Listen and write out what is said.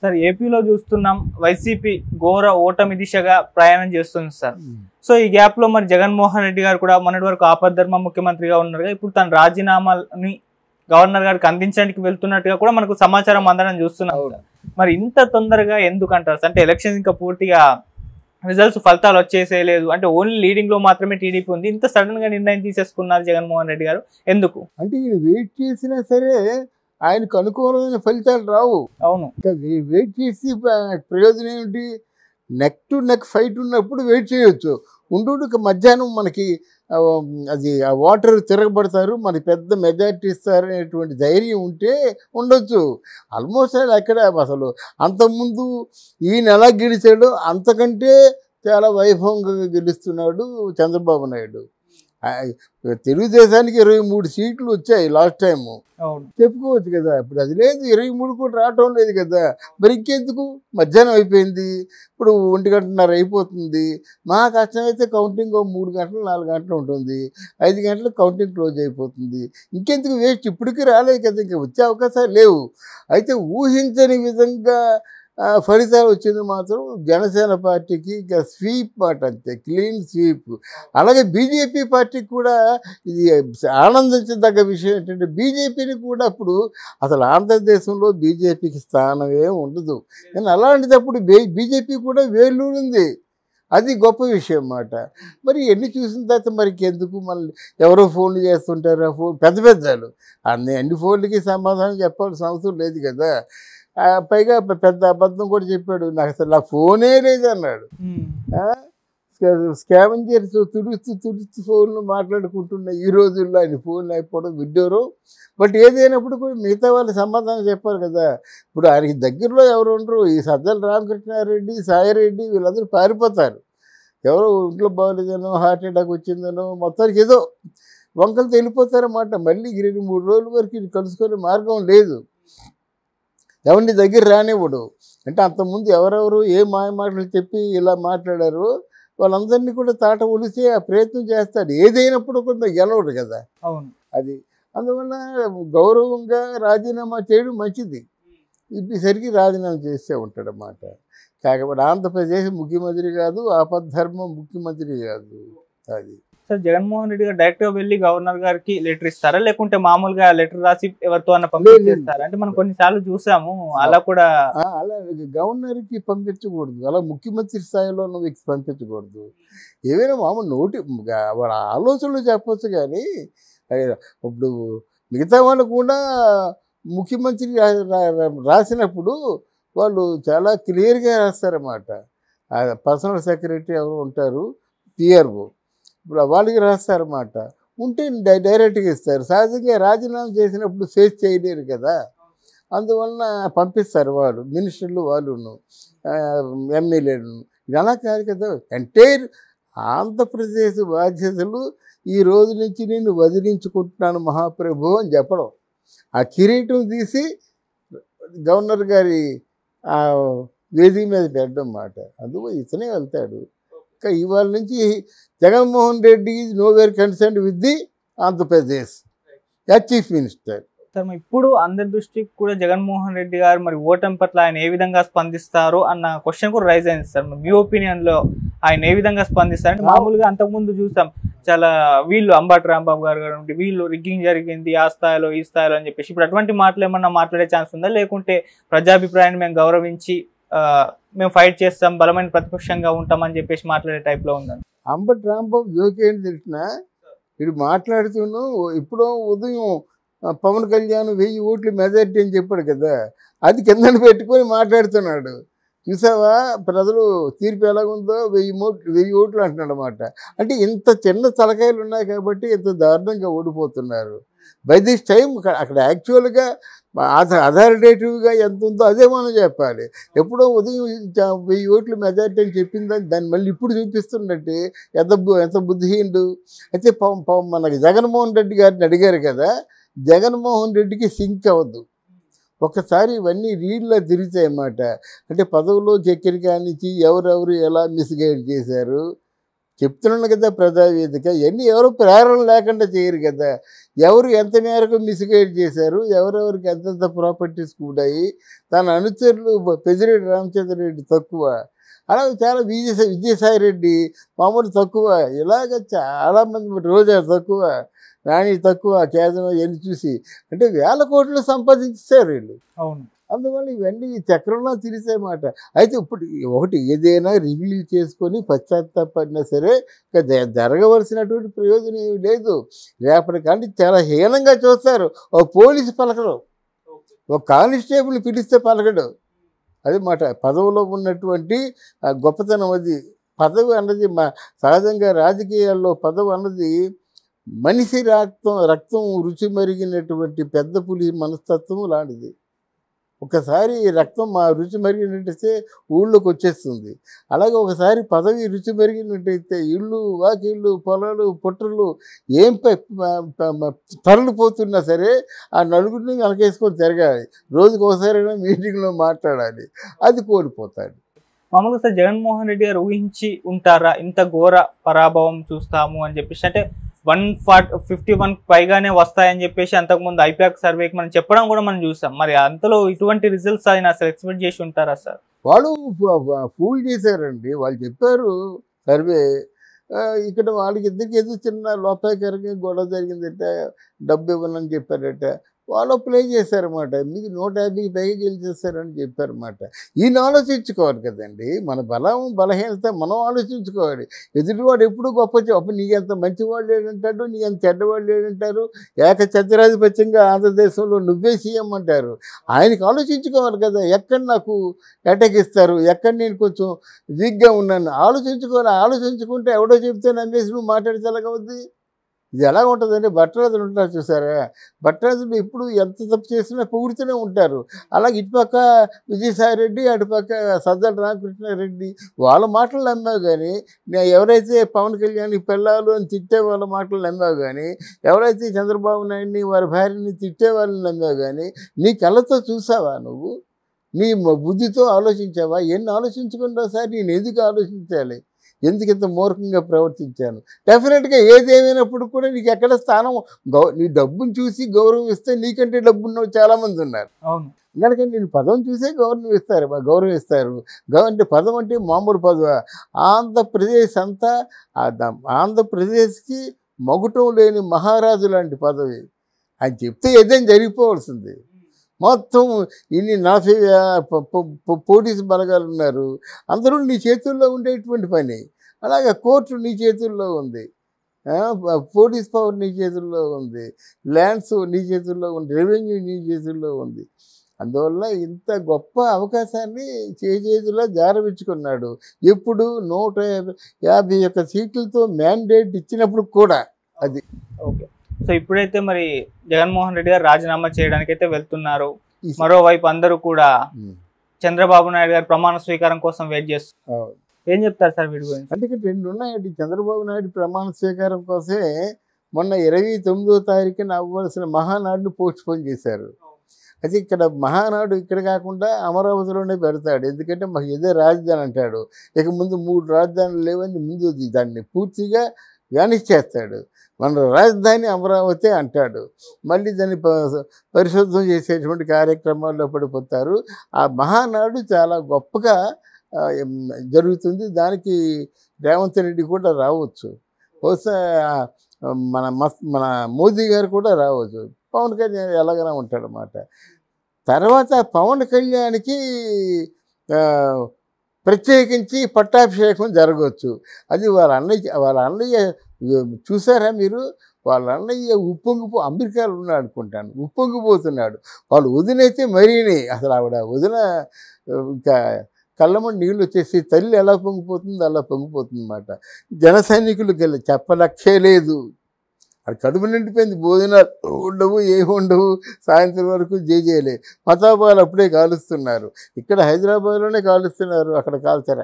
Sir ఏపీలో చూస్తున్నాం YCP ఘోర ఓటమి దిశగా ప్రయాణం చేస్తుంది సార్. సో ఈ గ్యాప్ లో మరి జగన్మోహన్ రెడ్డి గారు కూడా మొన్నటి వరకు ఆపద్ధర్మ ముఖ్యమంత్రిగా ఉన్నారుగా, ఇప్పుడు తన రాజీనామాని గవర్నర్ గారికి అందించడానికి వెళ్తున్నట్టుగా కూడా మనకు సమాచారం అందడం చూస్తున్నాం. మరి ఇంత తొందరగా ఎందుకంటారు అంటే ఎలక్షన్ ఇంకా పూర్తిగా రిజల్ట్స్ ఫలితాలు వచ్చేసేయలేదు అంటే ఓన్లీ లీడింగ్ లో మాత్రమే టీడీపీ ఉంది, ఇంత సడన్ గా నిర్ణయం తీసేసుకున్నారు జగన్మోహన్ రెడ్డి గారు ఎందుకు? అంటే వెయిట్ చేసినా సరే ఆయనకు అనుకూలమైన ఫలితాలు రావు. అవును, వెయిట్ చేసి ప్రయోజనం ఏమిటి? నెక్ టు నెక్ ఫైట్ ఉన్నప్పుడు వెయిట్ చేయొచ్చు. ఉండు మధ్యాహ్నం మనకి అది ఆ వాటర్ తిరగబడతారు, మనకి పెద్ద మెజారిటీ ఇస్తారు అనేటువంటి ధైర్యం ఉంటే ఉండొచ్చు. ఆల్మోస్ట్ అక్కడ అసలు అంతకుముందు ఈయన ఎలా గెలిచాడో అంతకంటే చాలా వైభవంగా గెలుస్తున్నాడు చంద్రబాబు నాయుడు. తెలుగుదేశానికి 23 సీట్లు వచ్చాయి లాస్ట్ టైము, చెప్పుకోవచ్చు కదా. ఇప్పుడు అది లేదు, 23 కూడా రావటం లేదు కదా. మరి ఇంకెందుకు? మధ్యాహ్నం అయిపోయింది, ఇప్పుడు 1:30 అయిపోతుంది. మా కష్టమైతే కౌంటింగ్ 3 గంటలు 4 గంటలు ఉంటుంది, 5 గంటలకు కౌంటింగ్ క్లోజ్ అయిపోతుంది. ఇంకెందుకు వేస్ట్? ఇప్పటికీ రాలేదు కదా, ఇంకా వచ్చే అవకాశాలు లేవు. అయితే ఊహించని విధంగా ఫలితాలు వచ్చింది మాత్రం జనసేన పార్టీకి ఇంకా స్వీప్ మాట, అంతే, క్లీన్ స్వీప్. అలాగే బీజేపీ పార్టీకి కూడా ఇది ఆనందించదగ్గ విషయం ఏంటంటే బీజేపీని కూడా అప్పుడు అసలు ఆంధ్రదేశంలో బీజేపీకి స్థానమే ఉండదు. కానీ అలాంటిదప్పుడు బీజేపీ కూడా వేలూరింది, అది గొప్ప విషయం అన్నమాట. మరి ఎన్ని చూసిన తర్వాత మరికి ఎందుకు? మళ్ళీ ఎవరో ఫోన్లు చేస్తుంటారు, ఆ ఫోన్ పెద్దలు అన్ని ఫోన్లకి సమాధానం చెప్పాల్సిన అవసరం లేదు కదా. పైగా పెద్ద అబద్ధం కూడా చెప్పాడు, నాకు అసలు నా ఫోనే లేదన్నాడు. స్కావెంజర్స్ తుడుస్తూ ఫోన్లు మాట్లాడుకుంటున్న ఈ రోజుల్లో ఆయన ఫోన్లు అయిపోవడం విడ్డోరు. బట్ ఏదైనప్పుడు కూడా మిగతా వాళ్ళు సమాధానం చెప్పాలి కదా. ఇప్పుడు ఆయనకి దగ్గరలో ఎవరు ఉండరు, ఈ సజ్జల రామకృష్ణారెడ్డి, సాయిరెడ్డి వీళ్ళందరూ పారిపోతారు. ఎవరో ఇంట్లో బాగోలేదనో, హార్ట్ అటాక్ వచ్చిందనో, మొత్తానికి ఏదో వంకలతో వెళ్ళిపోతారన్నమాట. మళ్ళీ 2-3 రోజుల వరకు కలుసుకునే మార్గం లేదు, ఎవరిని దగ్గర రానివ్వడు. అంటే అంతకుముందు ఎవరెవరు ఏ మాయ మాటలు చెప్పి ఇలా మాట్లాడారు వాళ్ళందరినీ కూడా తాట ఒలిసే ఆ ప్రయత్నం చేస్తాడు. ఏదైనప్పుడు కూడా గెలవడు కదా. అవును, అది అందువల్ల గౌరవంగా రాజీనామా చేయడం మంచిది. ఇప్పటిసరికి రాజీనామా చేస్తూ ఉంటాడన్నమాట. కాకపోతే ఆంధ్రప్రదేశ్ ముఖ్యమంత్రి కాదు, ఆపద్ధర్మ ముఖ్యమంత్రి కాదు. అది సార్ జగన్మోహన్ రెడ్డి గారు డైరెక్ట్ గా వెళ్ళి గవర్నర్ గారికి లెటర్ ఇస్తారా, లేకుంటే మామూలుగా లెటర్ రాసి ఎవరితో అన్న పంపించేస్తారా? అంటే మనం కొన్నిసార్లు చూసాము అలా కూడా. అలా గవర్నర్కి పంపించకూడదు, అలా ముఖ్యమంత్రి స్థాయిలో ఉన్న వ్యక్తి పంపించకూడదు. ఏవైనా మామూలు వాళ్ళ ఆలోచనలు చెప్పచ్చు. కానీ ఇప్పుడు మిగతా వాళ్ళు కూడా ముఖ్యమంత్రి రాసినప్పుడు వాళ్ళు చాలా క్లియర్గా రాస్తారన్నమాట. పర్సనల్ సెక్రటరీ ఎవరు ఉంటారు, పిఆర్ఓ, ఇప్పుడు వాళ్ళకి రాస్తారన్నమాట. ఉంటే డైరెక్ట్గా ఇస్తారు. సహజంగా రాజీనామా చేసినప్పుడు ఫేస్ చేయలేరు కదా, అందువలన పంపిస్తారు వాళ్ళు, మినిస్టర్లు వాళ్ళును, ఎమ్మెల్యేలను. ఇలా కాదు కదా, ఎంటైర్ ఆంధ్రప్రదేశ్ బాధ్యతలు ఈ రోజు నుంచి నేను వదిలించుకుంటున్నాను మహాప్రభు అని చెప్పడం, ఆ కిరీటం తీసి గవర్నర్ గారి వేదిక మీద పెట్టడం మాట. అందువల్ల ఇతనే వెళ్తాడు. ఇవాళ నుంచి Jaganmohan Reddy is nowhere concerned with the Andhra Pradesh as chief minister. Sir ఇప్పుడు అందరి దృష్టికి కూడా జగన్మోహన్ రెడ్డి గారు మరి ఓటమి పట్ల ఆయన ఏ విధంగా స్పందిస్తారు అన్న క్వశ్చన్ కూడా రైజ్ అయింది సార్. మీ ఒపీనియన్ లో ఆయన ఏ విధంగా స్పందిస్తారు? మామూలుగా అంతకుముందు చూసాం చాలా వీళ్ళు అంబటి రాంబాబు గారు వీళ్ళు రిగ్గింగ్ జరిగింది ఆ స్థాయిలో ఈ స్థాయిలో అని చెప్పేసి, ఇప్పుడు అటువంటి మాటలు ఏమన్నా మాట్లాడే ఛాన్స్ ఉందా, లేకుంటే ప్రజాభిప్రాయాన్ని మేము గౌరవించి మేము ఫైట్ చేస్తాం, బలమైన ప్రతిపక్షంగా ఉంటామని చెప్పేసి మాట్లాడే టైప్లో ఉందని? అంబటి రాంబాబు జోకేంటి తెలిసిన, వీడు మాట్లాడుతూను ఇప్పుడు ఉదయం పవన్ కళ్యాణ్ 1000 ఓట్లు మెజారిటీ అని చెప్పాడు కదా, అది కిందన పెట్టుకొని మాట్లాడుతున్నాడు. చూసావా ప్రజలు తీర్పు ఎలాగుందో, 1000 ఓట్లు అంటున్నాడు అన్నమాట. అంటే ఇంత చిన్న తలకాయలు ఉన్నాయి కాబట్టి ఇంత దారుణంగా ఓడిపోతున్నారు. బై దిస్ టైం అక్కడ యాక్చువల్గా అథారిటేటివ్గా ఎంత ఉందో అదే మనం చెప్పాలి. ఎప్పుడో ఉదయం 1000 ఓట్లు మెజారిటీ అని చెప్పిందని దాన్ని మళ్ళీ ఇప్పుడు చూపిస్తున్నట్టే ఎంత బుద్ధిహీనుడు. అయితే మనకి జగన్మోహన్ రెడ్డి గారిని అడిగారు కదా, జగన్మోహన్ రెడ్డికి సింక్ అవ్వద్దు. ఒకసారి ఇవన్నీ రీడ్లో తిరుగుతాయి అన్నమాట. అంటే పదవిలో చక్కెర కానించి ఎవరెవరు ఎలా మిస్గైడ్ చేశారు, చెప్తున్నాను కదా ప్రజావేదిక, ఇవన్నీ ఎవరు ప్రేరణ లేకుండా చేయరు కదా. ఎవరు ఎంత మేరకు మిస్గైడ్ చేశారు, ఎవరెవరికి ఎంతెంత ప్రాపర్టీస్ కూడాయి, తన అనుచరులు పెద్దిరెడ్డి రామచంద్రరెడ్డి తక్కువ, అలాగే చాలా విజయసాయి రెడ్డి మామూలు తక్కువ, ఇలాగ చాలామంది రోజా తక్కువ, రాణి తక్కువ, కేంద్రం ఇవన్నీ చూసి అంటే 1000 కోట్లు సంపాదించారు వీళ్ళు. అవును. అందువల్ల ఇవన్నీ చక్రంలో తిరిసే మాట. అయితే ఇప్పుడు ఒకటి ఏదైనా రివీల్ చేసుకొని పశ్చాత్తాపడినా సరే ఇక జరగవలసినటువంటి ప్రయోజనం ఏమి లేదు. రేపటికంటే చాలా హీనంగా చూస్తారు. ఒక పోలీసు పలకడు, ఒక కానిస్టేబుల్ పిలిస్తే పలకడు. అది మాట. పదవిలో ఉన్నటువంటి గొప్పతనం అది. పదవి అన్నది సహజంగా రాజకీయాల్లో పదవి అన్నది మనిషి రక్తం రుచి మరిగినటువంటి పెద్ద పులి మనస్తత్వం లాంటిది. ఒకసారి రక్తం రుచి మరిగినట్టయితే ఊళ్ళోకి వచ్చేస్తుంది. అలాగే ఒకసారి పదవి రుచి మరిగినట్టయితే ఇళ్ళు, వాకిళ్ళు, పొలాలు, పుట్టలు ఏం తరలిపోతున్నా సరే ఆ నలుగురిని వెనకేసుకొని తిరగాలి. రోజుకి ఒకసారైనా మీటింగ్లో మాట్లాడాలి. అది కోల్పోతాడు. మామూలుగా సార్ జగన్మోహన్ రెడ్డి గారు ఊహించి ఉంటారా ఇంత ఘోర పరాభవం చూస్తాము అని చెప్పేసి? అంటే 151 పైగానే వస్తాయని చెప్పేసి అంతకుముందు ఐపాక్ సర్వేకి మనం చెప్పడం కూడా మనం చూసాం. మరి అంతలో ఇటువంటి రిజల్ట్స్ ఆయన అసలు ఎక్స్పెక్ట్ చేసి ఉంటారా సార్? వాళ్ళు ఫూల్ చేశారండి. వాళ్ళు చెప్పారు సర్వే, ఇక్కడ వాళ్ళకి ఇద్దరికి ఏదో చిన్న లోపాకరంగా గొడవ జరిగిందట, డబ్బు ఇవ్వనని చెప్పారట. వాళ్ళు ప్లే చేశారన్నమాట. మీకు 150 పైగా గెలిచేస్తారని చెప్పారన్నమాట. ఈయన ఆలోచించుకోవాలి కదండి. మన బలహీనత మనం ఆలోచించుకోవాలి. ఎదుటివాడు ఎప్పుడు గొప్ప అప్పుడు నీకెంత మంచివాళ్ళు లేడంటాడు, నీకెంత చెడ్డవాళ్ళు లేడంటారు. ఏకఛత్రాధిపత్యంగా ఆంధ్రదేశంలో నువ్వే సీఎం అంటారు. ఆయనకి ఆలోచించుకోవాలి కదా, ఎక్కడ నాకు అటాక్ ఇస్తారు, ఎక్కడ నేను కొంచెం వీక్గా ఉన్నాను ఆలోచించుకోవాలి. ఆలోచించుకుంటే ఎవడో చెప్తే నమ్మేసి నువ్వు మాట్లాడితే ఎలాగవుద్ది? ఇది ఎలా ఉంటుందండి? భట్టరాజులు ఉంటారు చూసారా, భట్టరాజులు ఎప్పుడు ఎంత తప్పు చేసినా పొగుడుతూనే ఉంటారు. అలాగే ఇటుపక్క విజయసాయి రెడ్డి, అటుపక్క సజ్జల రామకృష్ణారెడ్డి వాళ్ళ మాటలు నమ్మావు కానీ, ఎవరైతే పవన్ కళ్యాణ్ పెళ్ళాలు అని తిట్టే వాళ్ళ మాటలు నమ్మావు కానీ, ఎవరైతే చంద్రబాబు నాయుడిని వారి భార్యని తిట్టే వాళ్ళని నమ్మావు కానీ, నీ కళ్ళతో చూసావా నువ్వు? నీ బుద్ధితో ఆలోచించావా? ఎన్ని ఆలోచించుకుంటావు సార్? నేను ఎందుకు ఆలోచించాలి, ఎందుకు ఇంత మూర్ఖంగా ప్రవర్తించాను? డెఫినెట్గా ఏదేమైనప్పుడు కూడా నీకు ఎక్కడ స్థానం, నీ డబ్బును చూసి గౌరవం ఇస్తే నీకంటే డబ్బున్న చాలామంది ఉన్నారు. అవును. కనుక నేను పదం చూసే గౌరవిస్తారు. అంటే పదం అంటే మామూలు పదవ. ఆంధ్రప్రదేశ్ అంతా ఆంధ్రప్రదేశ్కి మగుటం లేని మహారాజు లాంటి పదవి. అని చెప్తే ఏదైనా జరిగిపోవాల్సింది. మొత్తం ఇన్ని 40 పోలీసు బలగాలు ఉన్నారు, అందరూ నీ చేతుల్లో ఉండేటువంటి పని. అలాగే కోర్టు నీ చేతుల్లో ఉంది, పోలీస్ పవర్ నీ చేతుల్లో ఉంది, ల్యాండ్స్ నీ చేతుల్లో ఉంది, రెవెన్యూ నీ చేతుల్లో ఉంది. అందువల్ల ఇంత గొప్ప అవకాశాన్ని చేతిలో జారవించుకున్నాడు. ఎప్పుడు 151 సీట్లతో మ్యాండేట్ ఇచ్చినప్పుడు కూడా. అది ఓకే. సో ఇప్పుడైతే మరి జగన్మోహన్ రెడ్డి గారు రాజీనామా చేయడానికి అయితే వెళ్తున్నారు. మరోవైపు అందరూ కూడా చంద్రబాబు నాయుడు గారు ప్రమాణ స్వీకారం కోసం వెయిట్ చేస్తున్నారు. ఏం చెప్తారు సార్ వీడి గురించి? అంటే ఇక్కడ 2 ఉన్నాయండి. చంద్రబాబు నాయుడు ప్రమాణ స్వీకారం కోసమే మొన్న 29వ తారీఖున అవ్వాల్సిన మహానాడుని పోస్ట్పోన్ చేశారు. అయితే ఇక్కడ మహానాడు ఇక్కడ కాకుండా అమరావతిలోనే పెడతాడు. ఎందుకంటే మాకు ఇదే రాజధాని అంటాడు. ఇక ముందు 3 రాజధానులు లేవని ముందు దాన్ని పూర్తిగా వ్యానిష్ చేస్తాడు. మన రాజధాని అమరావతి అంటాడు. మళ్ళీ దాన్ని పరిశోధన చేసేటువంటి కార్యక్రమాల్లో పడిపోతారు. ఆ మహానాడు చాలా గొప్పగా జరుగుతుంది. దానికి రేవంత్ రెడ్డి కూడా రావచ్చు, బహుశా మన మోదీ గారు కూడా రావచ్చు, పవన్ కళ్యాణ్ ఎలాగైనా ఉంటాడనమాట. తర్వాత పవన్ కళ్యాణ్కి ప్రత్యేకించి పట్టాభిషేకం జరగవచ్చు. అది వాళ్ళ అన్నయ్య చూసారా మీరు? వాళ్ళ అన్నయ్య అమెరికాలో ఉన్నాడు అనుకుంటాను, ఉప్పొంగిపోతున్నాడు. వాళ్ళు వదినైతే మరీని అసలు ఆవిడ వదిన ఇంకా కళ్ళమని నీళ్ళు వచ్చేసి తల్లి ఎలా పొంగిపోతుందో అలా పొంగిపోతుంది అన్నమాట. జన సైనికులకి చెప్పలక్షే లేదు. అది కడుపు నిండిపోయింది. భోజనాలు ఉండవు, ఏమి ఉండవు, సాయంత్రం వరకు జేజేలే. మతాబాలు అప్పుడే కాలుస్తున్నారు. ఇక్కడ హైదరాబాద్లోనే కాలుస్తున్నారు, అక్కడ కాల్చరా.